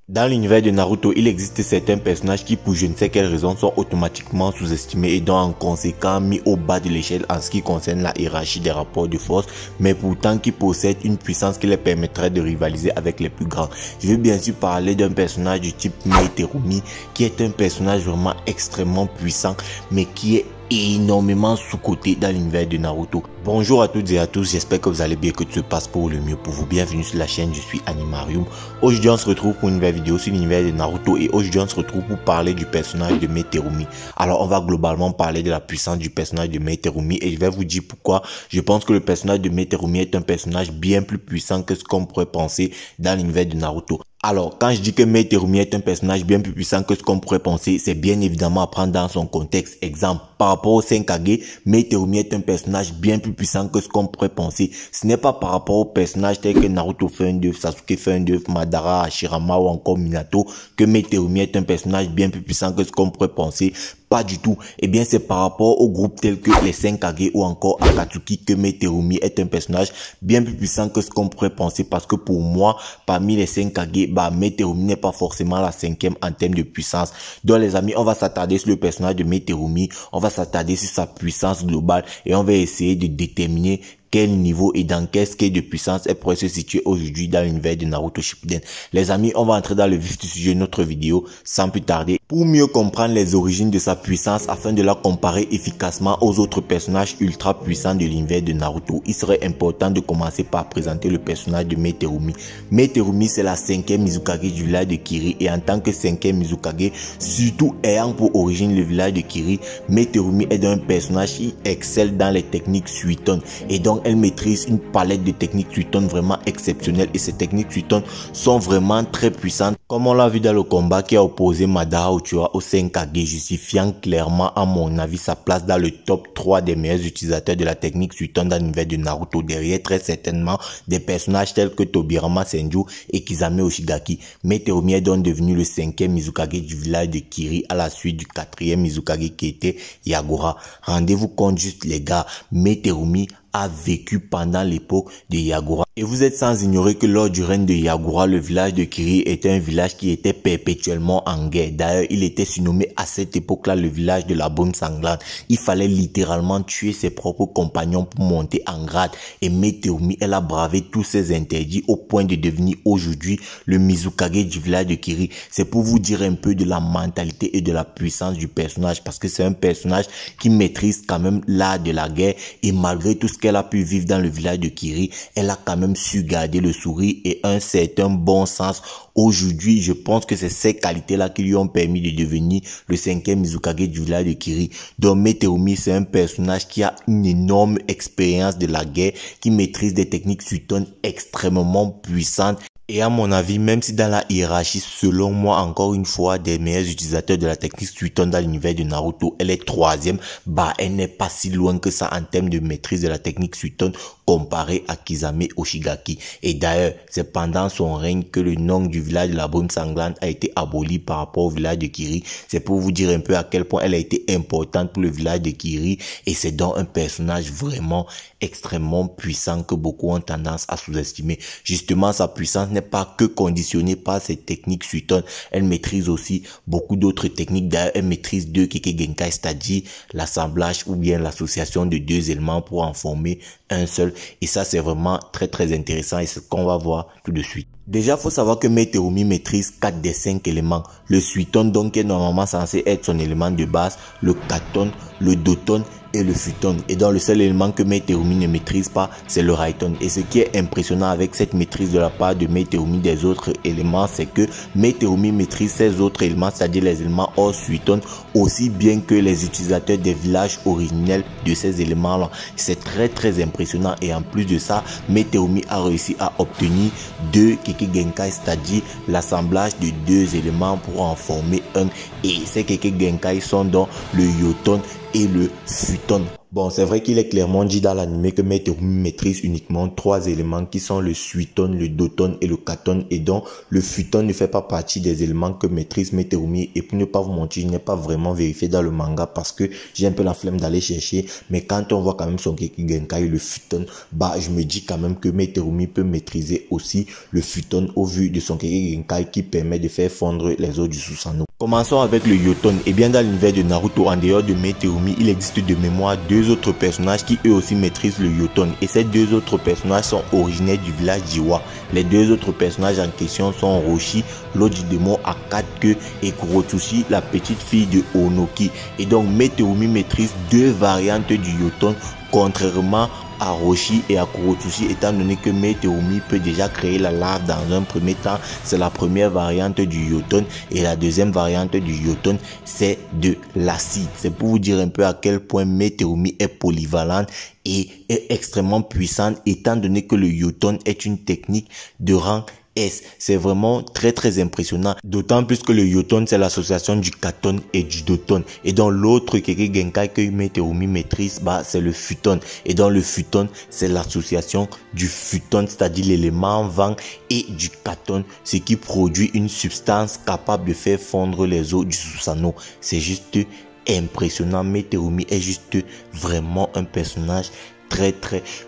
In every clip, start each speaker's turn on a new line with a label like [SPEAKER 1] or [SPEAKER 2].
[SPEAKER 1] Dans l'univers de Naruto, il existe certains personnages qui, pour je ne sais quelle raison, sont automatiquement sous-estimés et donc en conséquent mis au bas de l'échelle en ce qui concerne la hiérarchie des rapports de force, mais pourtant qui possèdent une puissance qui les permettrait de rivaliser avec les plus grands. Je vais bien sûr parler d'un personnage du type Mei Terumi, qui est un personnage vraiment extrêmement puissant, mais qui est énormément sous-coté dans l'univers de Naruto. Bonjour à toutes et à tous, j'espère que vous allez bien, que tout se passe pour le mieux pour vous. Bienvenue sur la chaîne, je suis Animarium. Aujourd'hui on se retrouve pour une nouvelle vidéo sur l'univers de Naruto et aujourd'hui on se retrouve pour parler du personnage de Mei Terumi. Alors on va globalement parler de la puissance du personnage de Mei Terumi et je vais vous dire pourquoi je pense que le personnage de Mei Terumi est un personnage bien plus puissant que ce qu'on pourrait penser dans l'univers de Naruto. Alors, quand je dis que Mei Terumi est un personnage bien plus puissant que ce qu'on pourrait penser, c'est bien évidemment à prendre dans son contexte. Exemple, par rapport au Senkage, Mei Terumi est un personnage bien plus puissant que ce qu'on pourrait penser. Ce n'est pas par rapport aux personnages tels que Naruto fait un d'œuvre, Sasuke fait un d'œuvre, Madara, Hashirama ou encore Minato que Mei Terumi est un personnage bien plus puissant que ce qu'on pourrait penser. Pas du tout. Eh bien, c'est par rapport aux groupes tels que les Senkage ou encore Akatsuki que Mei Terumi est un personnage bien plus puissant que ce qu'on pourrait penser parce que pour moi, parmi les Senkage, Mei Terumi n'est pas forcément la cinquième en termes de puissance. Donc les amis, on va s'attarder sur le personnage de Mei Terumi, on va s'attarder sur sa puissance globale et on va essayer de déterminer quel niveau et dans quel scale de puissance elle pourrait se situer aujourd'hui dans l'univers de Naruto Shippuden. Les amis, on va entrer dans le vif du sujet de notre vidéo sans plus tarder. Pour mieux comprendre les origines de sa puissance afin de la comparer efficacement aux autres personnages ultra puissants de l'univers de Naruto, il serait important de commencer par présenter le personnage de Mei Terumi. Mei Terumi, c'est la cinquième Mizukage du village de Kiri et en tant que cinquième Mizukage, surtout ayant pour origine le village de Kiri, Mei Terumi est un personnage qui excelle dans les techniques Suiton et donc elle maîtrise une palette de techniques Suiton vraiment exceptionnelles et ces techniques Suiton sont vraiment très puissantes comme on l'a vu dans le combat qui a opposé Madara Uchiha au Senkage, justifiant clairement à mon avis sa place dans le top 3 des meilleurs utilisateurs de la technique Suiton dans l'univers de Naruto, derrière très certainement des personnages tels que Tobirama Senju et Kisame Oshigaki. Mei Terumi est donc devenu le cinquième Mizukage du village de Kiri à la suite du quatrième Mizukage qui était Yagura. Rendez-vous compte juste les gars, Mei Terumi a vécu pendant l'époque de Yagura. Et vous êtes sans ignorer que lors du règne de Yagura, le village de Kiri était un village qui était perpétuellement en guerre. D'ailleurs, il était surnommé à cette époque-là le village de la brume sanglante. Il fallait littéralement tuer ses propres compagnons pour monter en grade. Et Mei Terumi, elle a bravé tous ces interdits au point de devenir aujourd'hui le Mizukage du village de Kiri. C'est pour vous dire un peu de la mentalité et de la puissance du personnage parce que c'est un personnage qui maîtrise quand même l'art de la guerre et malgré tout ce qu'elle a pu vivre dans le village de Kiri, elle a quand même su garder le sourire et un certain bon sens. Aujourd'hui, je pense que c'est ces qualités-là qui lui ont permis de devenir le cinquième Mizukage du village de Kiri. Donc Mei Terumi, c'est un personnage qui a une énorme expérience de la guerre, qui maîtrise des techniques Suiton extrêmement puissantes. Et à mon avis, même si dans la hiérarchie, selon moi, encore une fois, des meilleurs utilisateurs de la technique Suiton dans l'univers de Naruto, elle est troisième, elle n'est pas si loin que ça en termes de maîtrise de la technique Suiton comparé à Kisame Oshigaki. Et d'ailleurs, c'est pendant son règne que le nom du village de la brume sanglante a été aboli par rapport au village de Kiri. C'est pour vous dire un peu à quel point elle a été importante pour le village de Kiri et c'est donc un personnage vraiment extrêmement puissant que beaucoup ont tendance à sous-estimer. Justement, sa puissance n'est pas que conditionnée par ses techniques Suiton. Elle maîtrise aussi beaucoup d'autres techniques. D'ailleurs, elle maîtrise deux Kekkei Genkai, c'est-à-dire l'assemblage ou bien l'association de deux éléments pour en former un seul. Et ça, c'est vraiment très intéressant et c'est ce qu'on va voir tout de suite. Déjà, faut savoir que Mei Terumi maîtrise 4 des 5 éléments. Le Suiton, donc, est normalement censé être son élément de base, le Katon, le Doton et le Futon. Et dans le seul élément que Mei Terumi ne maîtrise pas, c'est le Raiton. Et ce qui est impressionnant avec cette maîtrise de la part de Mei Terumi des autres éléments, c'est que Mei Terumi maîtrise ces autres éléments, c'est-à-dire les éléments hors Suiton, aussi bien que les utilisateurs des villages originels de ces éléments-là. C'est très impressionnant. Et en plus de ça, Mei Terumi a réussi à obtenir 2 Kekkei Genkai, c'est-à-dire l'assemblage de deux éléments pour en former un. Et ces Kekkei Genkai sont donc le Yoton et le Futon. Bon, c'est vrai qu'il est clairement dit dans l'anime que Meterumi maîtrise uniquement 3 éléments qui sont le suiton, le doton et le katon, et donc le futon ne fait pas partie des éléments que maîtrise Meterumi. Et pour ne pas vous mentir, je n'ai pas vraiment vérifié dans le manga parce que j'ai un peu la flemme d'aller chercher, mais quand on voit quand même son Songeki Genkai, le futon, bah je me dis quand même que Meterumi peut maîtriser aussi le futon au vu de son Songeki Genkai qui permet de faire fondre les os du Susanoo. Commençons avec le Yoton. Et bien dans l'univers de Naruto, en dehors de Meterumi, il existe de mémoire 2 autres personnages qui eux aussi maîtrisent le Yoton. Et ces 2 autres personnages sont originaires du village d'Iwa. Les 2 autres personnages en question sont Roshi, l'autre du démon à 4 queues, et Kurotsushi, la petite fille de Onoki. Et donc Meterumi maîtrise 2 variantes du Yoton, contrairement à Roshi et à Kurotsushi, étant donné que Meterumi peut déjà créer la lave dans un premier temps. C'est la première variante du Yoton, et la deuxième variante du Yoton, c'est de l'acide. C'est pour vous dire un peu à quel point Meterumi est polyvalente et est extrêmement puissante, étant donné que le Yoton est une technique de rang S. C'est vraiment très impressionnant, d'autant plus que le Yoton c'est l'association du katon et du doton, et dans l'autre Songeki Genkai que Meterumi maîtrise, bah c'est le futon, et dans le futon c'est l'association du futon, c'est-à-dire l'élément vent, et du katon, ce qui produit une substance capable de faire fondre les os du Susanoo. C'est juste impressionnant. Meterumi est juste vraiment un personnage très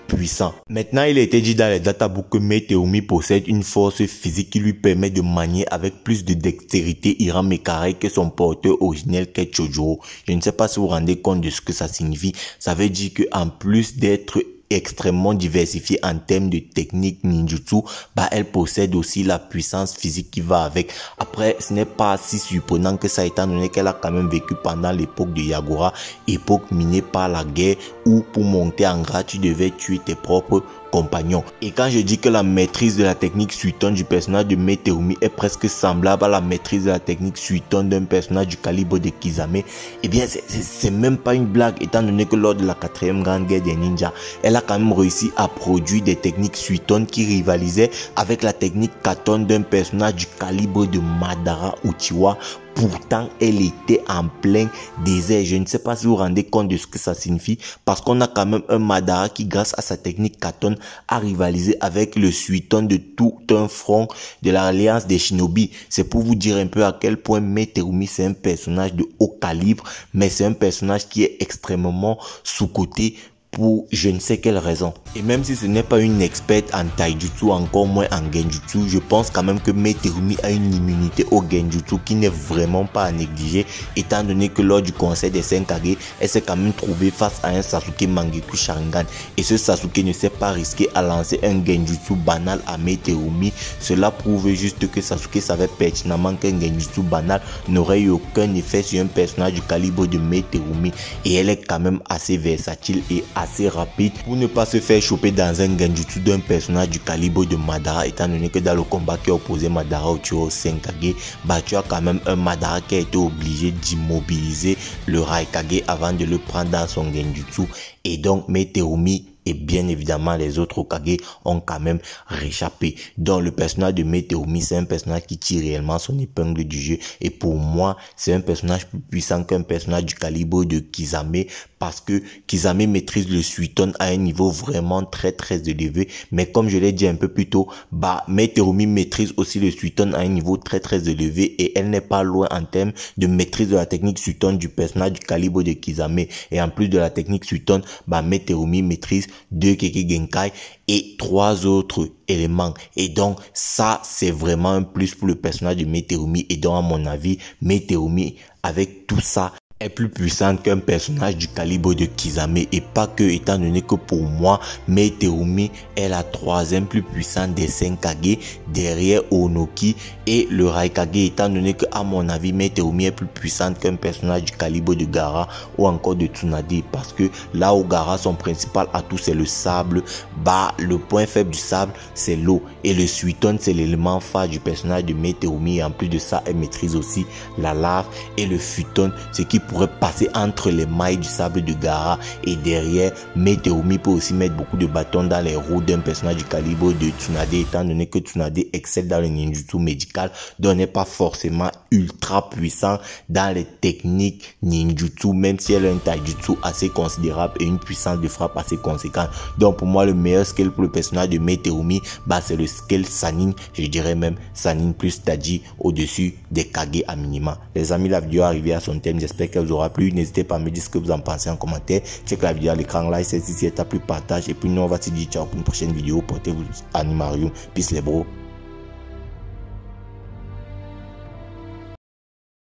[SPEAKER 1] puissant. Maintenant, il a été dit dans les databooks que Meterumi possède une force physique qui lui permet de manier avec plus de dextérité Hiram Mekarai que son porteur originel qu'est Chojuro. Je ne sais pas si vous vous rendez compte de ce que ça signifie. Ça veut dire que en plus d'être extrêmement diversifiée en termes de technique ninjutsu, bah elle possède aussi la puissance physique qui va avec. Après, ce n'est pas si surprenant que ça, étant donné qu'elle a quand même vécu pendant l'époque de Yagura, époque minée par la guerre où pour monter en grade tu devais tuer tes propres compagnons. Et quand je dis que la maîtrise de la technique suiton du personnage de Meterumi est presque semblable à la maîtrise de la technique suiton d'un personnage du calibre de Kisame, eh bien c'est même pas une blague, étant donné que lors de la 4e grande guerre des ninjas, elle a quand même réussi à produire des techniques suiton qui rivalisaient avec la technique katon d'un personnage du calibre de Madara Uchiwa. Pourtant, elle était en plein désert. Je ne sais pas si vous vous rendez compte de ce que ça signifie, parce qu'on a quand même un Madara qui, grâce à sa technique katon, a rivalisé avec le suiton de tout un front de l'alliance des shinobi. C'est pour vous dire un peu à quel point Meterumi c'est un personnage de haut calibre, mais c'est un personnage qui est extrêmement sous-coté pour je ne sais quelle raison. Et même si ce n'est pas une experte en taijutsu, encore moins en genjutsu, je pense quand même que Meterumi a une immunité au genjutsu qui n'est vraiment pas à négliger, étant donné que lors du conseil des 5 Kage, elle s'est quand même trouvée face à un Sasuke Mangekyou Sharingan, et ce Sasuke ne s'est pas risqué à lancer un genjutsu banal à Meterumi. Cela prouve juste que Sasuke savait pertinemment qu'un genjutsu banal n'aurait eu aucun effet sur un personnage du calibre de Meterumi, et elle est quand même assez versatile et assez rapide pour ne pas se faire choper dans un genjutsu d'un personnage du calibre de Madara, étant donné que dans le combat qui a opposé Madara au Uchiwa Senkage, bah tu as quand même un Madara qui a été obligé d'immobiliser le Raikage avant de le prendre dans son genjutsu, et donc Meterumi et bien évidemment les autres Hokage ont quand même réchappé. Donc le personnage de Meterumi c'est un personnage qui tire réellement son épingle du jeu, et pour moi c'est un personnage plus puissant qu'un personnage du calibre de Kisame, parce que Kisame maîtrise le suiton à un niveau vraiment très élevé, mais comme je l'ai dit un peu plus tôt, bah Meterumi maîtrise aussi le suiton à un niveau très élevé, et elle n'est pas loin en termes de maîtrise de la technique suiton du personnage du calibre de Kisame. Et en plus de la technique suiton, bah Meterumi maîtrise 2 Songeki Genkai et 3 autres éléments, et donc ça c'est vraiment un plus pour le personnage de Meterumi. Et donc à mon avis, Meterumi avec tout ça est plus puissante qu'un personnage du calibre de Kisame, et pas que, étant donné que pour moi Meterumi est la 3e plus puissante des 5 Kage derrière Onoki et le Raikage, étant donné que à mon avis Meterumi est plus puissante qu'un personnage du calibre de Gaara ou encore de Tsunade, parce que là où Gaara son principal atout c'est le sable, bah le point faible du sable c'est l'eau, et le suiton c'est l'élément phare du personnage de Meterumi, et en plus de ça elle maîtrise aussi la lave et le futon, ce qui pourrait passer entre les mailles du sable de Gaara. Et derrière, Meterumi peut aussi mettre beaucoup de bâtons dans les roues d'un personnage du calibre de Tsunade, étant donné que Tsunade excelle dans le ninjutsu médical, donc n'est pas forcément ultra puissant dans les techniques ninjutsu, même si elle a un taijutsu assez considérable et une puissance de frappe assez conséquente. Donc pour moi, le meilleur skill pour le personnage de Meterumi, c'est le skill Sanin, je dirais même Sanin plus Taji au-dessus des Kage à minima. Les amis, la vidéo est arrivée à son terme, j'espère qu'elle vous aura plu. N'hésitez pas à me dire ce que vous en pensez en commentaire. Check la vidéo à l'écran, like, si elle t'a plu, partage, et puis nous on va se dire ciao pour une prochaine vidéo. Portez-vous Animarium, peace les bros.